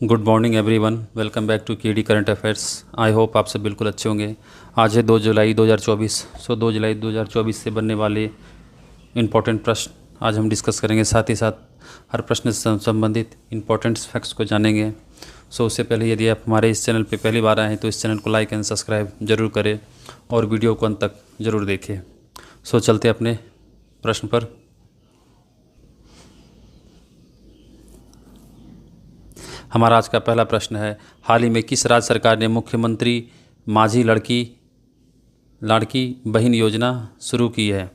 Good morning everyone, welcome back to KD current affairs. I hope आप सब बिल्कुल अच्छे होंगे। आज है 2 जुलाई 2024। 2 जुलाई 2024 से बनने वाले इम्पोर्टेंट प्रश्न आज हम डिस्कस करेंगे। साथ ही साथ हर प्रश्न से संबंधित इम्पोर्टेंट फैक्ट्स को जानेंगे। उससे पहले यदि आप हमारे इस चैनल पर पहली बार आए हैं तो इस चैनल को लाइक एंड सब्सक्राइब जरूर करें और वीडियो को अंत तक ज़रूर देखें। चलते अपने प्रश्न पर। हमारा आज का पहला प्रश्न है, हाल ही में किस राज्य सरकार ने मुख्यमंत्री माझी लाड़की बहन योजना शुरू की है?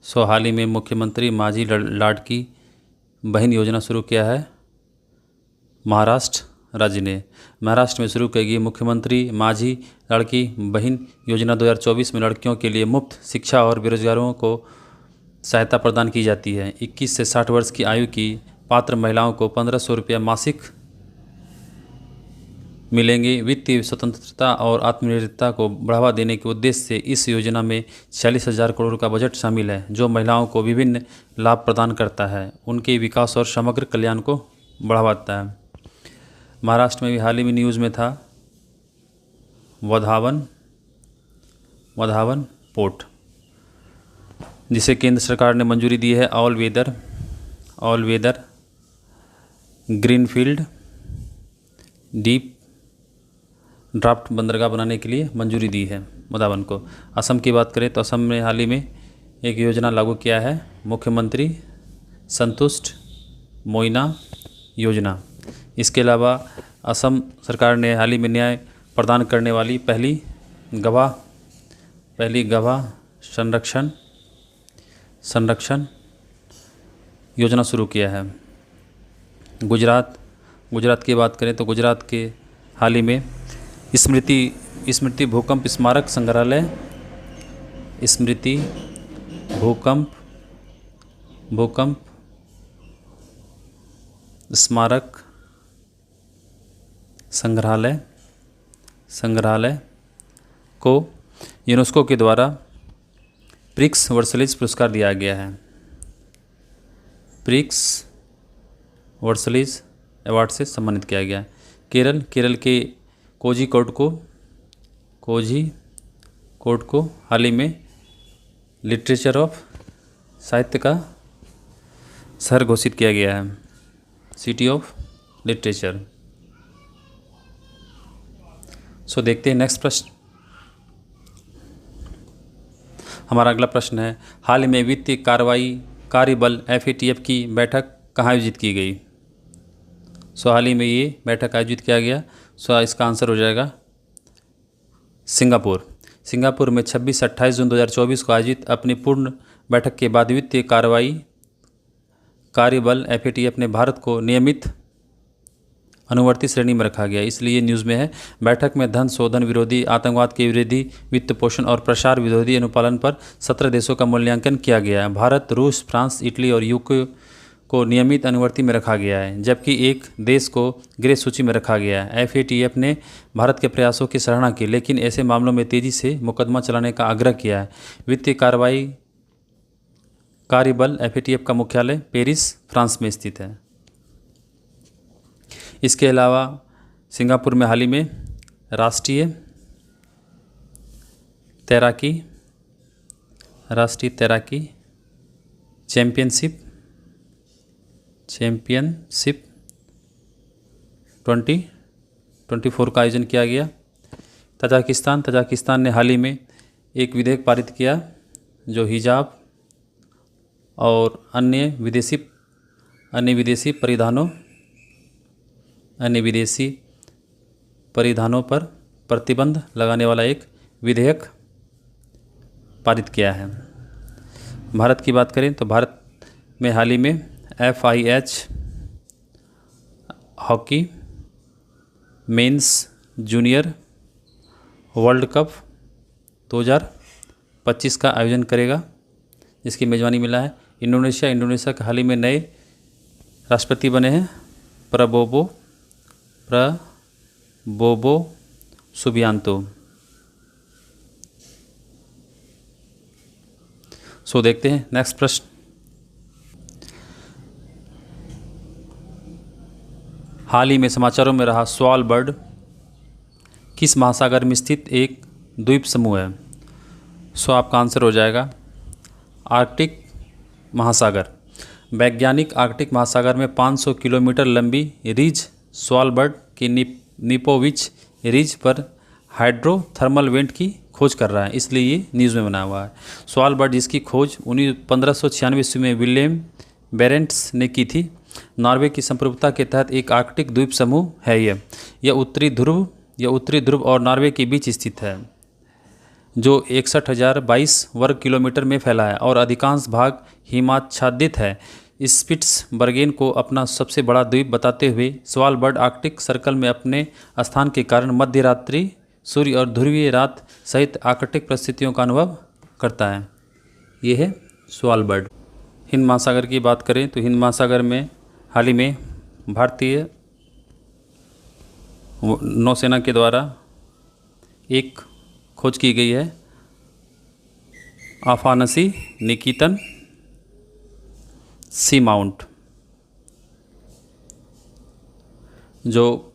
हाल ही में मुख्यमंत्री माझी लाड़की बहन योजना शुरू किया है महाराष्ट्र राज्य ने। महाराष्ट्र में शुरू की गई मुख्यमंत्री माझी लाड़की बहन योजना 2024 में लड़कियों के लिए मुफ्त शिक्षा और बेरोजगारों को सहायता प्रदान की जाती है। 21 से 60 वर्ष की आयु की पात्र महिलाओं को 1500 रुपया मासिक मिलेंगे। वित्तीय स्वतंत्रता और आत्मनिर्भरता को बढ़ावा देने के उद्देश्य से इस योजना में 46,000 करोड़ का बजट शामिल है, जो महिलाओं को विभिन्न लाभ प्रदान करता है, उनके विकास और समग्र कल्याण को बढ़ावा देता है। महाराष्ट्र में भी हाल ही में न्यूज़ में था वधावन पोर्ट, जिसे केंद्र सरकार ने मंजूरी दी है। All weather greenfield deep draft बंदरगाह बनाने के लिए मंजूरी दी है वधावन को। असम की बात करें तो असम में हाल ही में एक योजना लागू किया है, मुख्यमंत्री संतुष्ट मोइना योजना। इसके अलावा असम सरकार ने हाल ही में न्याय प्रदान करने वाली पहली गवाह संरक्षण योजना शुरू किया है। गुजरात की बात करें तो गुजरात के हाल ही में स्मृति भूकंप स्मारक संग्रहालय भूकंप स्मारक संग्रहालय को यूनेस्को के द्वारा प्रिक्स वर्सलिज पुरस्कार दिया गया है। प्रिक्स वर्सलिज अवार्ड से सम्मानित किया गया। केरल के कोझिकोड को हाल ही में लिटरेचर ऑफ साहित्य का शहर घोषित किया गया है, सिटी ऑफ लिटरेचर। देखते हैं नेक्स्ट प्रश्न। हमारा अगला प्रश्न है, हाल ही में वित्तीय कार्यबल FATF की बैठक कहाँ आयोजित की गई? हाल ही में ये बैठक आयोजित किया गया। इसका आंसर हो जाएगा सिंगापुर में 26 से 28 जून 2024 को आयोजित अपनी पूर्ण बैठक के बाद वित्तीय कार्यबल FATF ने भारत को नियमित अनुवर्ती श्रेणी में रखा गया, इसलिए न्यूज़ में है। बैठक में धन शोधन विरोधी, आतंकवाद के विरोधी, वित्त पोषण और प्रसार विरोधी अनुपालन पर 17 देशों का मूल्यांकन किया गया है। भारत, रूस, फ्रांस, इटली और यूके को नियमित अनुवर्ती में रखा गया है, जबकि एक देश को ग्रे सूची में रखा गया है। FATF ने भारत के प्रयासों की सराहना की, लेकिन ऐसे मामलों में तेजी से मुकदमा चलाने का आग्रह किया है। वित्तीय कार्यबल FATF का मुख्यालय पेरिस, फ्रांस में स्थित है। इसके अलावा सिंगापुर में हाल ही में राष्ट्रीय तैराकी चैंपियनशिप 2024 का आयोजन किया गया। तजाकिस्तान ने हाल ही में एक विधेयक पारित किया जो हिजाब और अन्य विदेशी परिधानों पर प्रतिबंध लगाने वाला एक विधेयक पारित किया है। भारत की बात करें तो भारत में हाल ही में FIH hockey mains junior world cup 2025 का आयोजन करेगा, जिसकी मेज़बानी मिला है इंडोनेशिया के हाल ही में नए राष्ट्रपति बने हैं प्रबोवो सुबियांतो। देखते हैं नेक्स्ट प्रश्न। हाल ही में समाचारों में रहा स्वालबर्ड किस महासागर में स्थित एक द्वीप समूह है? सो आपका आंसर हो जाएगा आर्कटिक महासागर। वैज्ञानिक आर्कटिक महासागर में 500 किलोमीटर लंबी रिज स्वालबर्ड की निपोविच रिज पर हाइड्रोथर्मल वेंट की खोज कर रहा है, इसलिए ये न्यूज़ में बना हुआ है। स्वालबर्ड जिसकी खोज 1596 ईस्वी में विलियम बेरेंट्स ने की थी, नॉर्वे की संप्रभुता के तहत एक आर्कटिक द्वीप समूह है। यह उत्तरी ध्रुव और नॉर्वे के बीच स्थित है, जो 61,022 वर्ग किलोमीटर में फैला है और अधिकांश भाग हिमाच्छादित है। स्पिट्सबर्गेन को अपना सबसे बड़ा द्वीप बताते हुए स्वालबर्ड आर्कटिक सर्कल में अपने स्थान के कारण मध्य रात्रि, सूर्य और ध्रुवीय रात सहित आर्कटिक परिस्थितियों का अनुभव करता है। ये है स्वालबर्ड। हिंद महासागर की बात करें तो हिंद महासागर में हाल ही में भारतीय नौसेना के द्वारा एक खोज की गई है, आफानसी निकितन सी माउंट, जो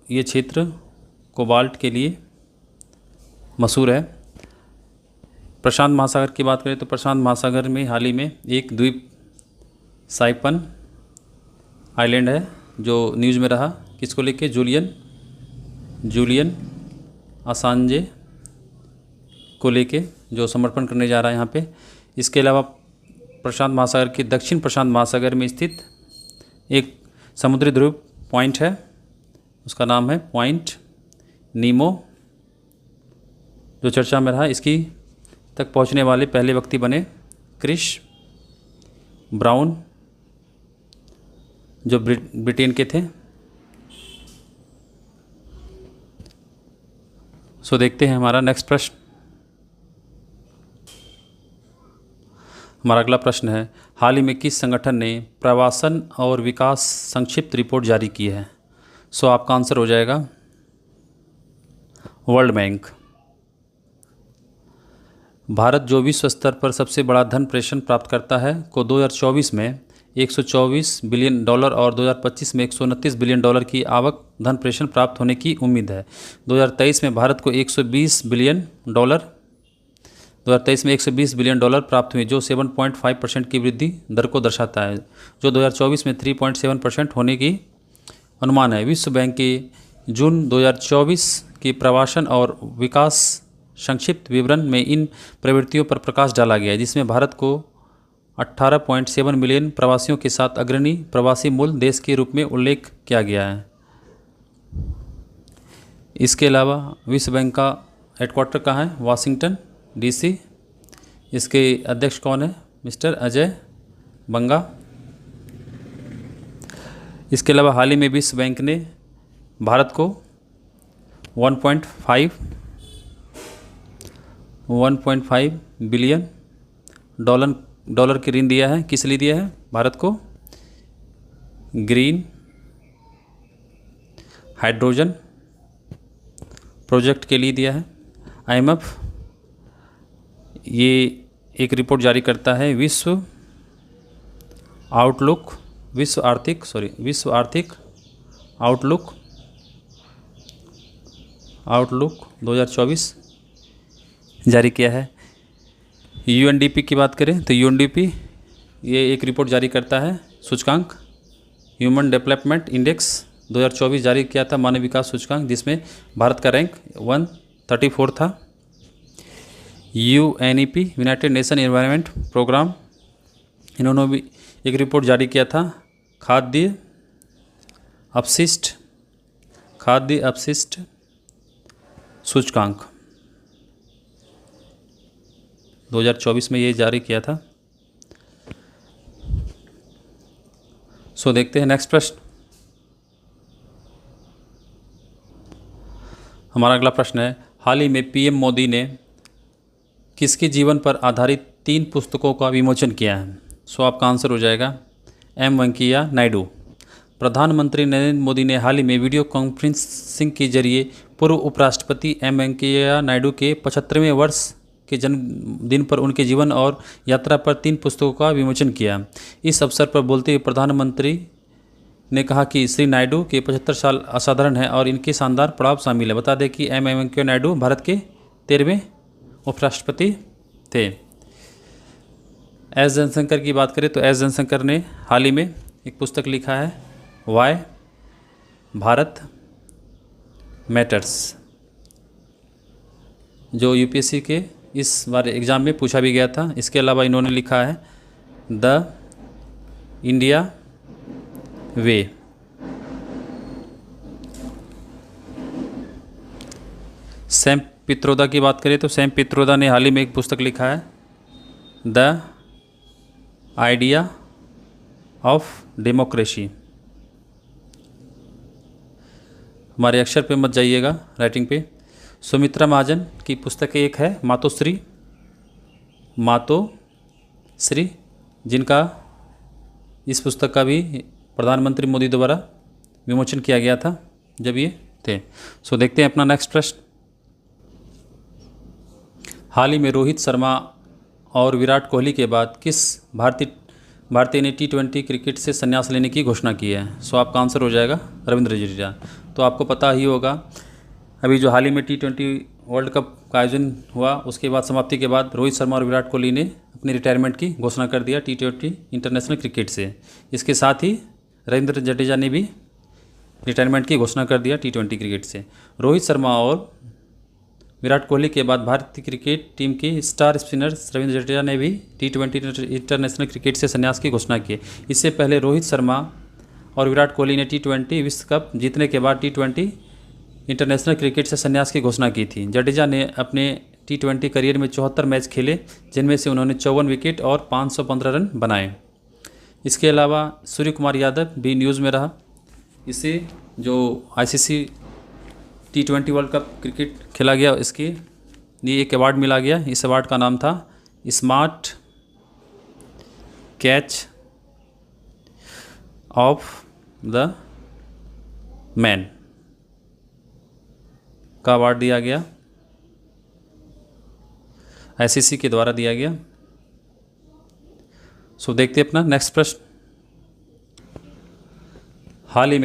ये क्षेत्र कोबाल्ट के लिए मशहूर है। प्रशांत महासागर की बात करें तो प्रशांत महासागर में हाल ही में एक द्वीप साइपन आइलैंड है, जो न्यूज़ में रहा, किसको लेके? जूलियन असांजे को लेके, जो समर्पण करने जा रहा है यहाँ पे। इसके अलावा प्रशांत महासागर के दक्षिण प्रशांत महासागर में स्थित एक समुद्री ध्रुव पॉइंट है, उसका नाम है पॉइंट नीमो, जो चर्चा में रहा। इसकी तक पहुँचने वाले पहले व्यक्ति बने क्रिस ब्राउन, जो ब्रिटेन के थे। सो देखते हैं हमारा नेक्स्ट प्रश्न। हमारा अगला प्रश्न है, हाल ही में किस संगठन ने प्रवासन और विकास संक्षिप्त रिपोर्ट जारी की है? सो आपका आंसर हो जाएगा वर्ल्ड बैंक। भारत जो विश्व स्तर पर सबसे बड़ा धन प्रेषण प्राप्त करता है को 2024 में $124 बिलियन और 2025 में $129 बिलियन की आवक धन प्रेषण प्राप्त होने की उम्मीद है। 2023 में भारत को $120 बिलियन 2023 में $120 बिलियन प्राप्त हुए, जो 7.5% की वृद्धि दर को दर्शाता है, जो 2024 में 3.7% होने की अनुमान है। विश्व बैंक के जून 2024 के प्रवासन और विकास संक्षिप्त विवरण में इन प्रवृत्तियों पर प्रकाश डाला गया है, जिसमें भारत को 18.7 मिलियन प्रवासियों के साथ अग्रणी प्रवासी मूल देश के रूप में उल्लेख किया गया है। इसके अलावा विश्व बैंक का हेडक्वार्टर कहाँ है? Washington DC। इसके अध्यक्ष कौन है? मिस्टर अजय बंगा। इसके अलावा हाल ही में विश्व बैंक ने भारत को 1.5 बिलियन डॉलर की ऋण दिया है। किस लिए दिया है? भारत को ग्रीन हाइड्रोजन प्रोजेक्ट के लिए दिया है। IMF ये एक रिपोर्ट जारी करता है, विश्व आर्थिक आउटलुक 2024 जारी किया है। UNDP की बात करें तो UNDP ये एक रिपोर्ट जारी करता है, सूचकांक ह्यूमन डेवलपमेंट इंडेक्स 2024 जारी किया था, मानव विकास सूचकांक, जिसमें भारत का रैंक 134 था। UNEP united nation environment programme, इन्होंने भी एक रिपोर्ट जारी किया था, खाद्य अपशिष्ट सूचकांक 2024 में ये जारी किया था। सो देखते हैं नेक्स्ट प्रश्न। हमारा अगला प्रश्न है, हाल ही में PM मोदी ने किसके जीवन पर आधारित 3 पुस्तकों का विमोचन किया है? सो आपका आंसर हो जाएगा M वेंकैया नायडू। प्रधानमंत्री नरेंद्र मोदी ने हाल ही में वीडियो कॉन्फ्रेंसिंग के जरिए पूर्व उपराष्ट्रपति M वेंकैया नायडू के 75वें वर्ष के जन्मदिन पर उनके जीवन और यात्रा पर 3 पुस्तकों का विमोचन किया। इस अवसर पर बोलते हुए प्रधानमंत्री ने कहा कि श्री नायडू के 75 साल असाधारण है और इनके शानदार पड़ाव शामिल है। बता दें कि एम वेंकैया नायडू भारत के 13वें उपराष्ट्रपति थे। एस जयशंकर की बात करें तो एस जयशंकर ने हाल ही में एक पुस्तक लिखा है, वाई भारत मैटर्स, जो यूपीएससी के इस बार एग्ज़ाम में पूछा भी गया था। इसके अलावा इन्होंने लिखा है the India way. Sam Pitroda की बात करें तो सैम पित्रोदा ने हाल ही में एक पुस्तक लिखा है, द आइडिया ऑफ डेमोक्रेसी। हमारे अक्षर पे मत जाइएगा, राइटिंग पे। सुमित्रा महाजन की पुस्तक एक है मातोश्री, जिनका इस पुस्तक का भी प्रधानमंत्री मोदी द्वारा विमोचन किया गया था जब ये थे। सो देखते हैं अपना नेक्स्ट प्रश्न। हाल ही में रोहित शर्मा और विराट कोहली के बाद किस भारतीय ने T20 क्रिकेट से संन्यास लेने की घोषणा की है? सो आपका आंसर हो जाएगा रविंद्र जडेजा। तो आपको पता ही होगा, अभी जो हाल ही में T20 वर्ल्ड कप का आयोजन हुआ, उसके बाद समाप्ति के बाद रोहित शर्मा और विराट कोहली ने अपनी रिटायरमेंट की घोषणा कर दिया T20 इंटरनेशनल क्रिकेट से। इसके साथ ही रविंद्र जडेजा ने भी रिटायरमेंट की घोषणा कर दिया T20 क्रिकेट से। रोहित शर्मा और विराट कोहली के बाद भारतीय क्रिकेट टीम के स्टार स्पिनर रविंद्र जडेजा ने भी T20 इंटरनेशनल क्रिकेट से संन्यास की घोषणा की। इससे पहले रोहित शर्मा और विराट कोहली ने T20 विश्व कप जीतने के बाद T20 इंटरनेशनल क्रिकेट से संन्यास की घोषणा की थी। जडेजा ने अपने T20 करियर में 74 मैच खेले, जिनमें से उन्होंने 54 विकेट और 515 रन बनाए। इसके अलावा सूर्य कुमार यादव भी न्यूज़ में रहा। इसे जो ICC T20 world cup cricket खेला गया, इसके लिए एक अवार्ड मिला गया। इस अवार्ड का नाम था smart catch of the man का अवार्ड दिया गया, ICC के द्वारा दिया गया। सो देखते हैं अपना नेक्स्ट प्रश्न। हाल ही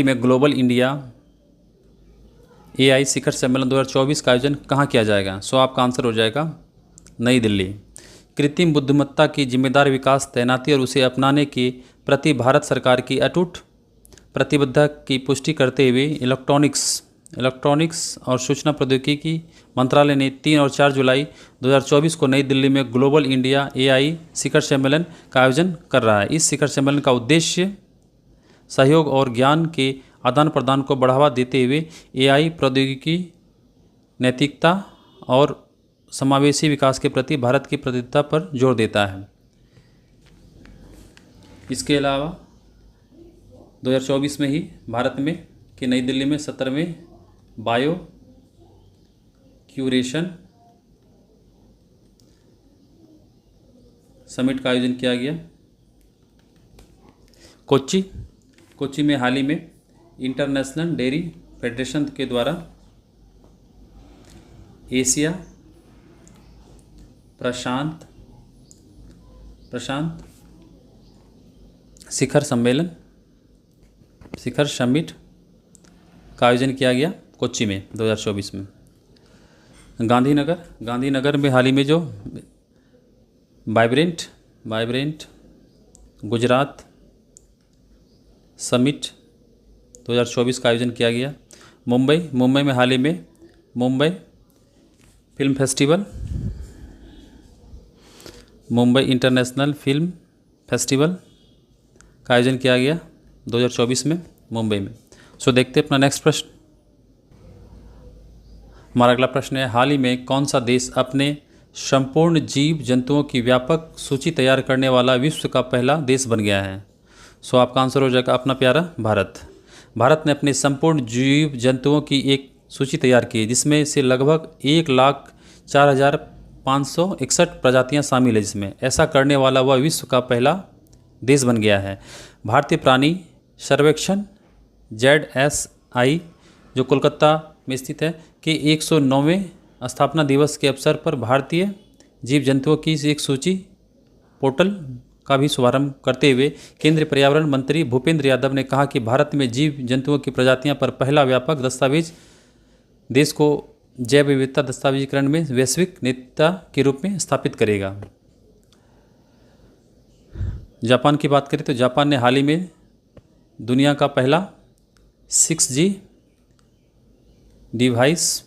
में ग्लोबल इंडिया AI शिखर सम्मेलन 2024 का आयोजन कहाँ किया जाएगा? सो आपका आंसर हो जाएगा नई दिल्ली। कृत्रिम बुद्धिमत्ता की जिम्मेदार विकास, तैनाती और उसे अपनाने के प्रति भारत सरकार की अटूट प्रतिबद्धता की पुष्टि करते हुए इलेक्ट्रॉनिक्स और सूचना प्रौद्योगिकी मंत्रालय ने 3 और 4 जुलाई 2024 को नई दिल्ली में ग्लोबल इंडिया AI शिखर सम्मेलन का आयोजन कर रहा है। इस शिखर सम्मेलन का उद्देश्य सहयोग और ज्ञान के आदान प्रदान को बढ़ावा देते हुए AI प्रौद्योगिकी, नैतिकता और समावेशी विकास के प्रति भारत की प्रतिबद्धता पर जोर देता है। इसके अलावा 2024 में ही भारत में कि नई दिल्ली में 17वें बायो क्यूरेशन समिट का आयोजन किया गया। कोच्चि में हाल ही में इंटरनेशनल डेयरी फेडरेशन के द्वारा एशिया प्रशांत शिखर समिट का आयोजन किया गया कोच्चि में 2024 में। गांधीनगर में हाल ही में जो वाइब्रेंट गुजरात समिट 2024 का आयोजन किया गया। मुंबई में हाल ही में मुंबई इंटरनेशनल फिल्म फेस्टिवल का आयोजन किया गया 2024 में मुंबई में। सो देखते हैं अपना नेक्स्ट प्रश्न। हमारा अगला प्रश्न है, हाल ही में कौन सा देश अपने संपूर्ण जीव जंतुओं की व्यापक सूची तैयार करने वाला विश्व का पहला देश बन गया है? सो आपका आंसर हो जाएगा अपना प्यारा भारत। भारत ने अपने संपूर्ण जीव जंतुओं की एक सूची तैयार की है, जिसमें से लगभग 1,04,561 प्रजातियां शामिल है। जिसमें ऐसा करने वाला वह विश्व का पहला देश बन गया है। भारतीय प्राणी सर्वेक्षण ZSI जो कोलकाता में स्थित है के 109वें स्थापना दिवस के अवसर पर भारतीय जीव जंतुओं की एक सूची पोर्टल का भी शुभारंभ करते हुए केंद्रीय पर्यावरण मंत्री भूपेंद्र यादव ने कहा कि भारत में जीव जंतुओं की प्रजातियां पर पहला व्यापक दस्तावेज देश को जैव विविधता दस्तावेजीकरण में वैश्विक नेता के रूप में स्थापित करेगा। जापान की बात करें तो जापान ने हाल ही में दुनिया का पहला 6G डिवाइस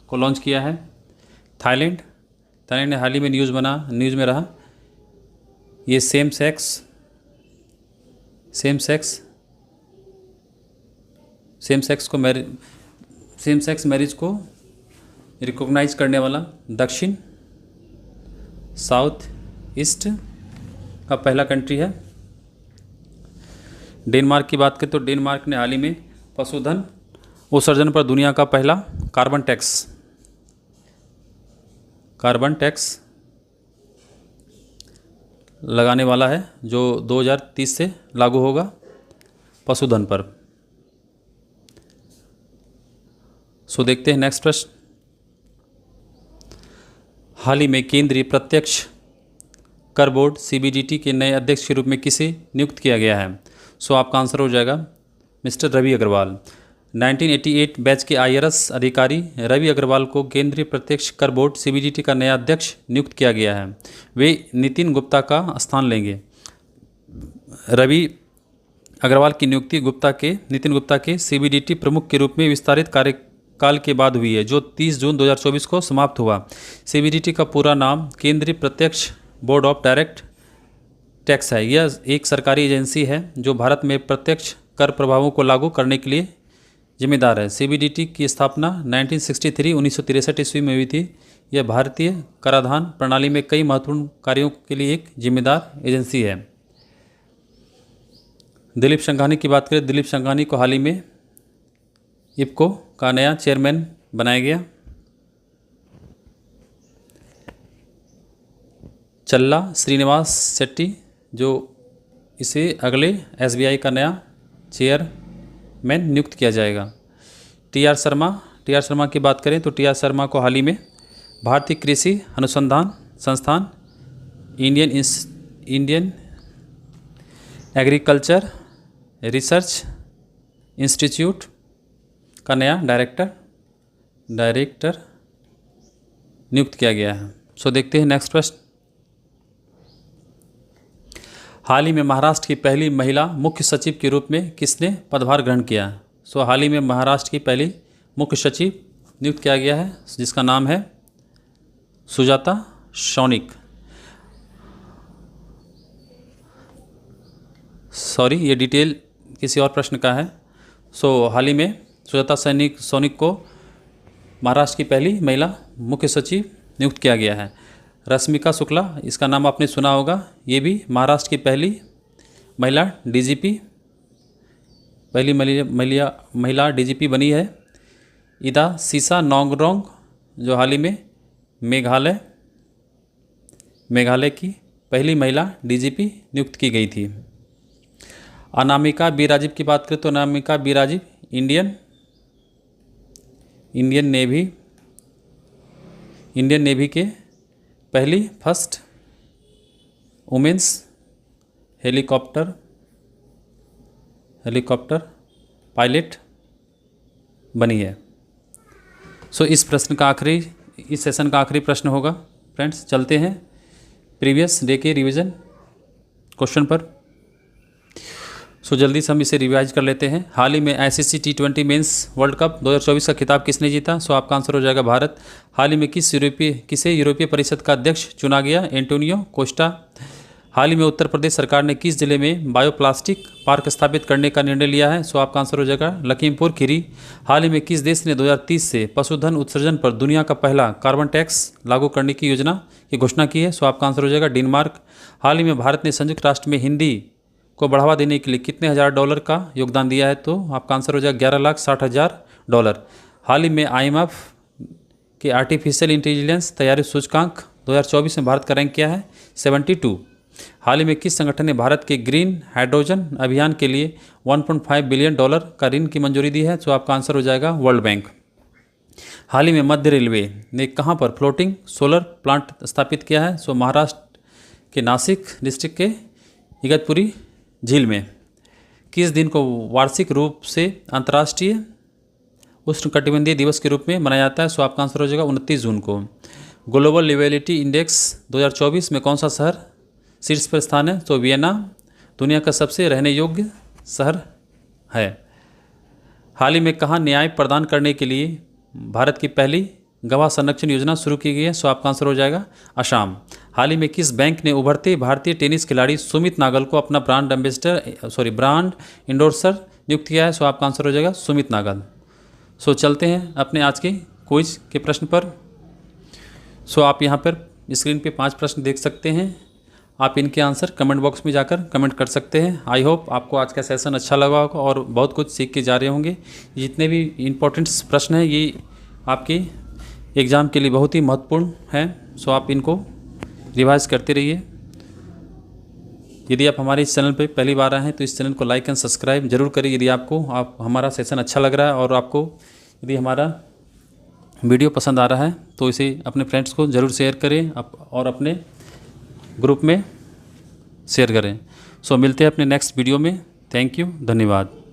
को लॉन्च किया है। थाईलैंड ने हाल ही में न्यूज़ में रहा। ये सेम सेक्स मैरिज को रिकॉग्नाइज करने वाला दक्षिण साउथ ईस्ट का पहला कंट्री है। डेनमार्क की बात करें तो डेनमार्क ने हाल ही में पशुधन उत्सर्जन पर दुनिया का पहला कार्बन टैक्स लगाने वाला है, जो 2030 से लागू होगा पशुधन पर। सो देखते हैं नेक्स्ट प्रश्न। हाल ही में केंद्रीय प्रत्यक्ष कर बोर्ड CBDT के नए अध्यक्ष के रूप में किसे नियुक्त किया गया है? सो आपका आंसर हो जाएगा मिस्टर रवि अग्रवाल। 1988 बैच के IRS अधिकारी रवि अग्रवाल को केंद्रीय प्रत्यक्ष कर बोर्ड CBDT का नया अध्यक्ष नियुक्त किया गया है। वे नितिन गुप्ता का स्थान लेंगे। रवि अग्रवाल की नियुक्ति नितिन गुप्ता के CBDT प्रमुख के रूप में विस्तारित कार्यकाल के बाद हुई है, जो 30 जून 2024 को समाप्त हुआ। CBDT का पूरा नाम केंद्रीय प्रत्यक्ष बोर्ड ऑफ डायरेक्ट टैक्स है। यह एक सरकारी एजेंसी है जो भारत में प्रत्यक्ष कर प्रभावों को लागू करने के लिए जिम्मेदार है। CBDT की स्थापना 1963 ईस्वी में हुई थी। यह भारतीय कराधान प्रणाली में कई महत्वपूर्ण कार्यों के लिए एक जिम्मेदार एजेंसी है। दिलीप संघानी की बात करें, दिलीप संघानी को हाल ही में इफ्को का नया चेयरमैन बनाया गया। चल्ला श्रीनिवास शेट्टी, जो इसे अगले SBI का नया चेयरमैन नियुक्त किया जाएगा। TR शर्मा की बात करें तो TR शर्मा को हाल ही में भारतीय कृषि अनुसंधान संस्थान इंडियन एग्रीकल्चर रिसर्च इंस्टीट्यूट का नया डायरेक्टर नियुक्त किया गया है। सो देखते हैं नेक्स्ट प्रश्न। हाल ही में महाराष्ट्र की पहली महिला मुख्य सचिव के रूप में किसने पदभार ग्रहण किया? सो हाल ही में महाराष्ट्र की पहली मुख्य सचिव नियुक्त किया गया है, जिसका नाम है सुजाता सैनिक। सॉरी, ये डिटेल किसी और प्रश्न का है। सो हाल ही में सुजाता सैनिक को महाराष्ट्र की पहली महिला मुख्य सचिव नियुक्त किया गया है। रश्मिका शुक्ला, इसका नाम आपने सुना होगा, ये भी महाराष्ट्र की पहली महिला DGP बनी है। इदा सीसा नोंगरोंग, जो हाल ही में मेघालय की पहली महिला DGP नियुक्त की गई थी। अनामिका बी राजीव की बात करें तो Anamika B Rajiv Indian navy के पहली फर्स्ट वुमेन्स हेलीकॉप्टर पायलट बनी है। सो इस सेशन का आखिरी प्रश्न होगा। फ्रेंड्स, चलते हैं प्रीवियस डे के रिवीजन क्वेश्चन पर। सो जल्दी से हम इसे रिवाइज कर लेते हैं। हाल ही में ICC T20 mains world cup 2024 का खिताब किसने जीता? सो आपका आंसर हो जाएगा भारत। हाल ही में किसे यूरोपीय परिषद का अध्यक्ष चुना गया? Antonio Costa. हाल ही में उत्तर प्रदेश सरकार ने किस जिले में बायोप्लास्टिक पार्क स्थापित करने का निर्णय लिया है? सो आपका आंसर हो जाएगा लखीमपुर खीरी। हाल ही में किस देश ने 2030 से पशुधन उत्सर्जन पर दुनिया का पहला कार्बन टैक्स लागू करने की योजना की घोषणा की है? सो आपका आंसर हो जाएगा डेनमार्क। हाल ही में भारत ने संयुक्त राष्ट्र में हिंदी को बढ़ावा देने के लिए कितने हज़ार डॉलर का योगदान दिया है? तो आपका आंसर हो जाएगा $11,60,000। हाल ही में IMF के आर्टिफिशियल इंटेलिजेंस तैयारी सूचकांक 2024 में भारत का रैंक क्या है? 72। हाल ही में किस संगठन ने भारत के ग्रीन हाइड्रोजन अभियान के लिए $1.5 बिलियन का ऋण की मंजूरी दी है? तो आपका आंसर हो जाएगा वर्ल्ड बैंक। हाल ही में मध्य रेलवे ने कहां पर फ्लोटिंग सोलर प्लांट स्थापित किया है? सो महाराष्ट्र कि नासिक डिस्ट्रिक्ट के इगतपुरी झील में किस दिन को वार्षिक रूप से अंतर्राष्ट्रीय उष्णकटिबंधीय दिवस के रूप में मनाया जाता है? सो आपका आंसर हो जाएगा 29 जून को। ग्लोबल लिवेबिलिटी इंडेक्स 2024 में कौन सा शहर शीर्ष पर स्थान है? तो वियना दुनिया का सबसे रहने योग्य शहर है। हाल ही में कहाँ न्याय प्रदान करने के लिए भारत की पहली गवाह संरक्षण योजना शुरू की गई है? सो आपका आंसर हो जाएगा असम। हाल ही में किस बैंक ने उभरते भारतीय टेनिस खिलाड़ी सुमित नागल को अपना ब्रांड इंडोर्सर नियुक्त किया है? सो आपका आंसर हो जाएगा सुमित नागल। सो चलते हैं अपने आज के क्विज के प्रश्न पर। सो आप यहाँ पर स्क्रीन पे 5 प्रश्न देख सकते हैं। आप इनके आंसर कमेंट बॉक्स में जाकर कमेंट कर सकते हैं। आई होप आपको आज का सेशन अच्छा लगा होगा और बहुत कुछ सीख के जा रहे होंगे। जितने भी इम्पोर्टेंट प्रश्न हैं ये आपके एग्ज़ाम के लिए बहुत ही महत्वपूर्ण हैं। सो आप इनको रिवाइज करते रहिए। यदि आप हमारे इस चैनल पर पहली बार आए हैं तो इस चैनल को लाइक एंड सब्सक्राइब जरूर करिए। यदि आपको हमारा सेशन अच्छा लग रहा है और आपको यदि हमारा वीडियो पसंद आ रहा है तो इसे अपने फ्रेंड्स को ज़रूर शेयर करें और अपने ग्रुप में शेयर करें। सो मिलते हैं अपने नेक्स्ट वीडियो में। थैंक यू, धन्यवाद।